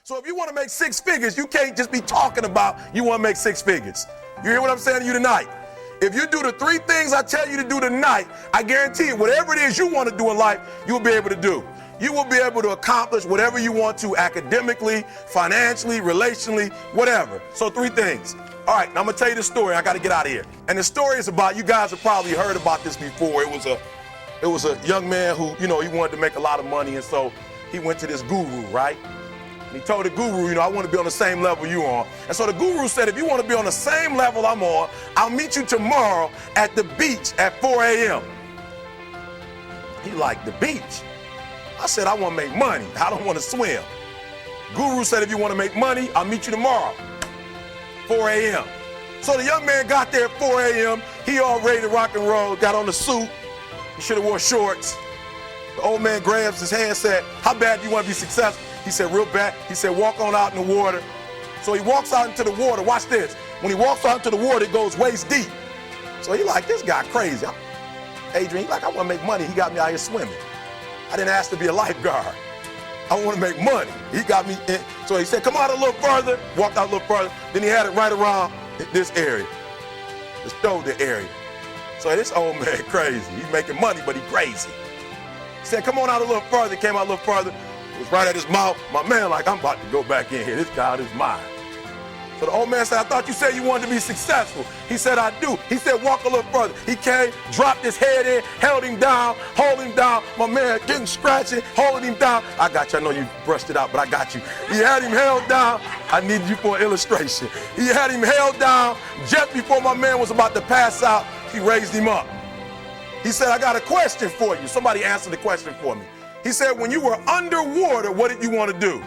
So if you want to make six figures, you can't just be talking about you want to make six figures. You hear what I'm saying to you tonight? If you do the three things I tell you to do tonight, I guarantee you, whatever it is you want to do in life, you'll be able to do. You will be able to accomplish whatever you want to academically, financially, relationally, whatever. So three things. All right, now I'm going to tell you the story. I got to get out of here. And the story is about, you guys have probably heard about this before. It was a young man who, he wanted to make a lot of money, and so he went to this guru, right? And he told the guru, I want to be on the same level you on. And so the guru said, if you want to be on the same level I'm on, I'll meet you tomorrow at the beach at 4 a.m. He like, the beach? I said, I want to make money. I don't want to swim. Guru said, if you want to make money, I'll meet you tomorrow, 4 a.m. So the young man got there at 4 a.m. He all ready to rock and roll, got on the suit. He should have wore shorts. The old man grabs his hand and said, how bad do you want to be successful? He said, real bad. He said, walk on out in the water. So he walks out into the water. Watch this. When he walks out into the water, it goes waist deep. So he like, this guy crazy. Adrian, he like, I want to make money. He got me out here swimming. I didn't ask to be a lifeguard. I want to make money. He got me in. So he said, come out a little further. Walked out a little further. Then he had it right around this area, the shoulder area. So this old man crazy. He's making money, but he crazy. He said, come on out a little further. Came out a little further. It was right at his mouth. My man like, I'm about to go back in here. This guy is mine. So the old man said, I thought you said you wanted to be successful. He said, I do. He said, walk a little further. He came, dropped his head in, held him down, hold him down. My man getting scratching, holding him down. I got you. I know you brushed it out, but I got you. He had him held down. I need you for an illustration. He had him held down just before my man was about to pass out. He raised him up. He said, I got a question for you. Somebody answer the question for me. He said, when you were underwater, what did you want to do?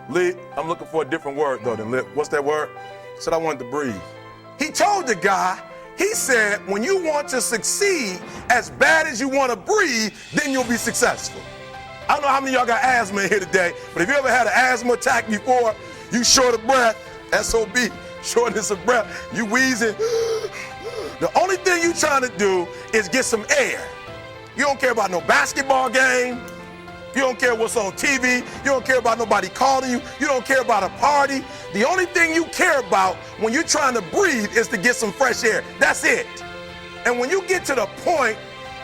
Lee, I'm looking for a different word though than lip. What's that word? He said, I wanted to breathe. He told the guy, he said, when you want to succeed as bad as you want to breathe, then you'll be successful. I don't know how many of y'all got asthma in here today, but if you ever had an asthma attack before, you short of breath, SOB, shortness of breath, you wheezing. The only thing you trying to do is get some air. You don't care about no basketball game. You don't care what's on TV. You don't care about nobody calling you. You don't care about a party. The only thing you care about when you're trying to breathe is to get some fresh air. That's it. And when you get to the point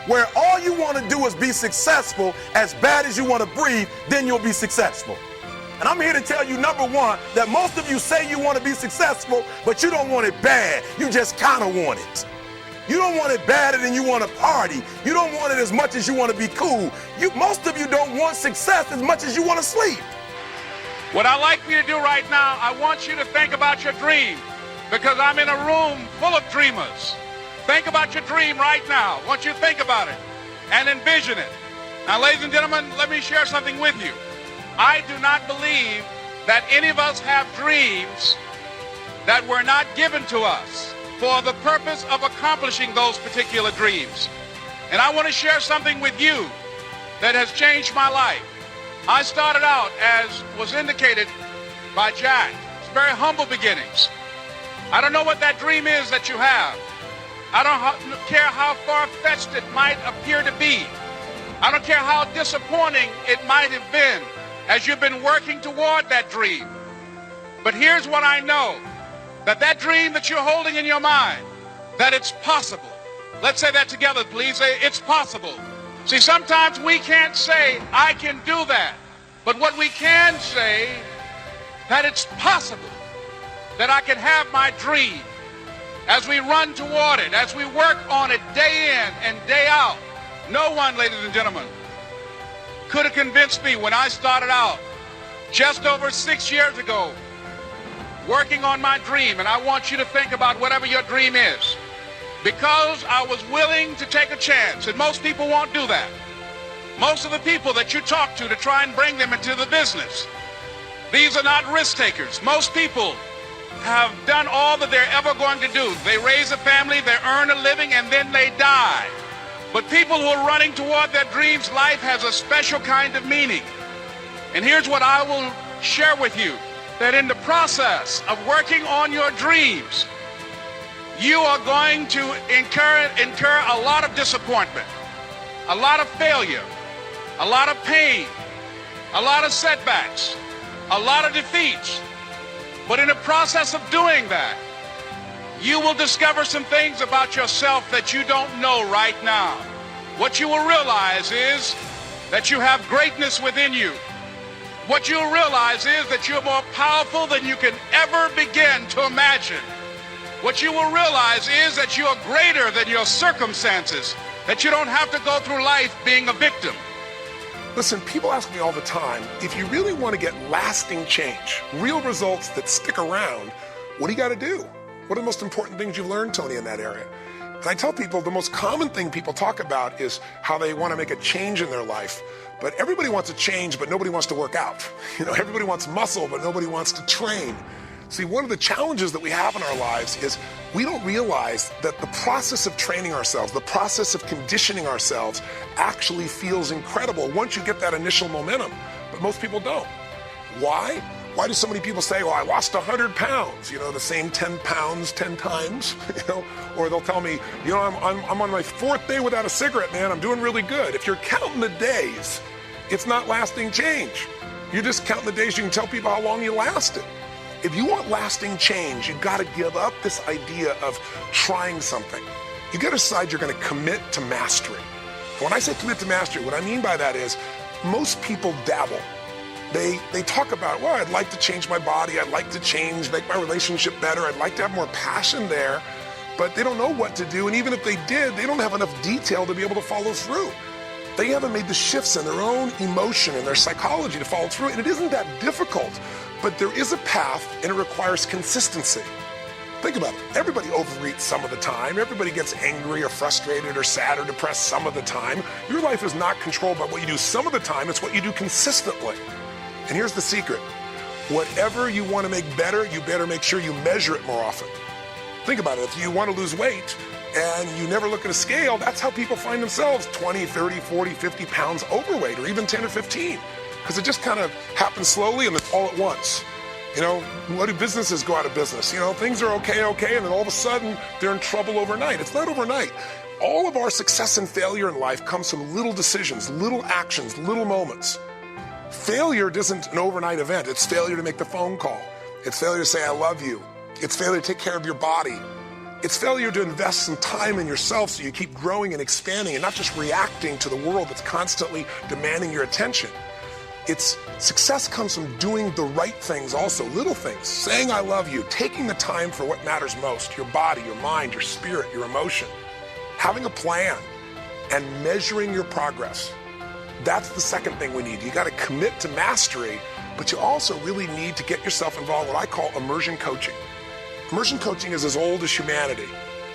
where all you want to do is be successful as bad as you want to breathe, then you'll be successful. And I'm here to tell you, number one, that most of you say you want to be successful, but you don't want it bad. You just kind of want it. You don't want it badder than you want to party. You don't want it as much as you want to be cool. Most of you don't want success as much as you want to sleep. What I'd like for you to do right now, I want you to think about your dream, because I'm in a room full of dreamers. Think about your dream right now. I want you to think about it and envision it. Now, ladies and gentlemen, let me share something with you. I do not believe that any of us have dreams that were not given to us for the purpose of accomplishing those particular dreams. And I want to share something with you that has changed my life. I started out, as was indicated by Jack, it's very humble beginnings. I don't know what that dream is that you have. I don't care how far-fetched it might appear to be. I don't care how disappointing it might have been as you've been working toward that dream. But here's what I know. That dream that you're holding in your mind, that it's possible. Let's say that together, please. Say, it's possible. See, sometimes we can't say, I can do that. But what we can say, that it's possible that I can have my dream. As we run toward it, as we work on it day in and day out, no one, ladies and gentlemen, could have convinced me when I started out just over 6 years ago, working on my dream. And I want you to think about whatever your dream is, because I was willing to take a chance, and most people won't do that. Most of the people that you talk to try and bring them into the business, these are not risk takers. Most people have done all that they're ever going to do. They raise a family, they earn a living, and then they die. But people who are running toward their dreams, life has a special kind of meaning. And here's what I will share with you. That in the process of working on your dreams, you are going to incur a lot of disappointment, a lot of failure, a lot of pain, a lot of setbacks. a lot of defeats. But in the process of doing that, you will discover some things about yourself that you don't know right now. What you will realize is that you have greatness within you. What you'll realize is that you're more powerful than you can ever begin to imagine. What you will realize is that you are greater than your circumstances, that you don't have to go through life being a victim. Listen, people ask me all the time, if you really want to get lasting change, real results that stick around, what do you got to do? What are the most important things you've learned, Tony, in that area? And I tell people the most common thing people talk about is how they want to make a change in their life. But everybody wants a change, but nobody wants to work out. Everybody wants muscle, but nobody wants to train. See, one of the challenges that we have in our lives is we don't realize that the process of training ourselves, the process of conditioning ourselves actually feels incredible once you get that initial momentum. But most people don't. Why? Why do so many people say, well, I lost 100 pounds, the same 10 pounds 10 times, or they'll tell me, I'm on my 4th day without a cigarette, man, I'm doing really good. If you're counting the days, it's not lasting change. You're just counting the days you can tell people how long you lasted. If you want lasting change, you've got to give up this idea of trying something. You got to decide you're going to commit to mastery. When I say commit to mastery, what I mean by that is most people dabble. They talk about, well, I'd like to change my body, I'd like to make my relationship better, I'd like to have more passion there, but they don't know what to do, and even if they did, they don't have enough detail to be able to follow through. They haven't made the shifts in their own emotion and their psychology to follow through, and it isn't that difficult, but there is a path, and it requires consistency. Think about it. Everybody overeats some of the time. Everybody gets angry or frustrated or sad or depressed some of the time. Your life is not controlled by what you do some of the time, it's what you do consistently. And here's the secret. Whatever you want to make better, you better make sure you measure it more often. Think about it. If you want to lose weight and you never look at a scale, that's how people find themselves 20, 30, 40, 50 pounds overweight, or even 10 or 15. Because it just kind of happens slowly and then all at once. What do businesses go out of business? Things are okay, and then all of a sudden they're in trouble overnight. It's not overnight. All of our success and failure in life comes from little decisions, little actions, little moments. Failure isn't an overnight event. It's failure to make the phone call. It's failure to say, I love you. It's failure to take care of your body. It's failure to invest some time in yourself so you keep growing and expanding and not just reacting to the world that's constantly demanding your attention. Success comes from doing the right things also, little things, saying I love you, taking the time for what matters most, your body, your mind, your spirit, your emotion, having a plan, and measuring your progress. That's the second thing we need. You got to commit to mastery, but you also really need to get yourself involved in what I call immersion coaching. Immersion coaching is as old as humanity.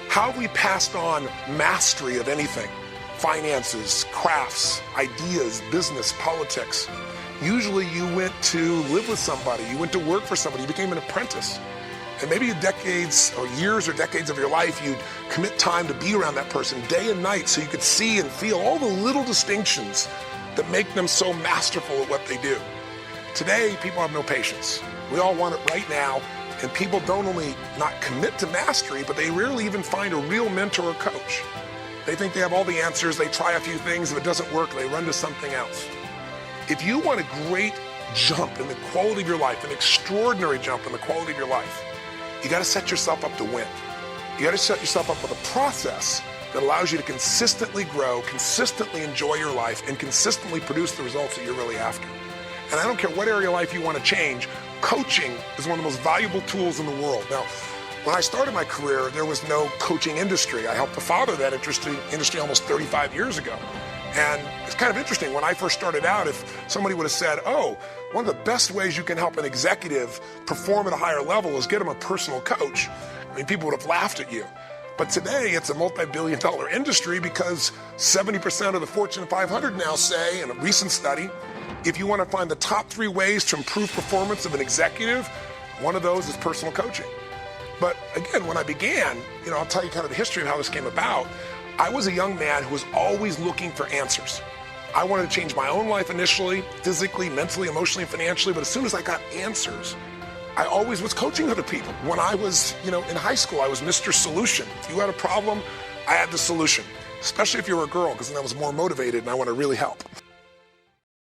How have we passed on mastery of anything? Finances, crafts, ideas, business, politics. Usually you went to live with somebody, you went to work for somebody, you became an apprentice. And maybe decades or years or decades of your life, you'd commit time to be around that person day and night so you could see and feel all the little distinctions that make them so masterful at what they do. Today, people have no patience. We all want it right now, and people don't only not commit to mastery, but they rarely even find a real mentor or coach. They think they have all the answers, they try a few things, if it doesn't work, they run to something else. If you want a great jump in the quality of your life, an extraordinary jump in the quality of your life, you got to set yourself up to win. You got to set yourself up with a process that allows you to consistently grow, consistently enjoy your life, and consistently produce the results that you're really after. And I don't care what area of life you want to change, coaching is one of the most valuable tools in the world. Now, when I started my career, there was no coaching industry. I helped to father that industry almost 35 years ago. And it's kind of interesting, when I first started out, if somebody would have said, oh, one of the best ways you can help an executive perform at a higher level is get them a personal coach, people would have laughed at you. But today, it's a multi-billion-dollar industry because 70% of the Fortune 500 now say, in a recent study, if you want to find the top 3 ways to improve performance of an executive, one of those is personal coaching. But again, when I began, I'll tell you kind of the history of how this came about. I was a young man who was always looking for answers. I wanted to change my own life initially, physically, mentally, emotionally, and financially, but as soon as I got answers, I always was coaching other people. When I was, in high school, I was Mr. Solution. If you had a problem, I had the solution, especially if you were a girl, because then I was more motivated and I want to really help.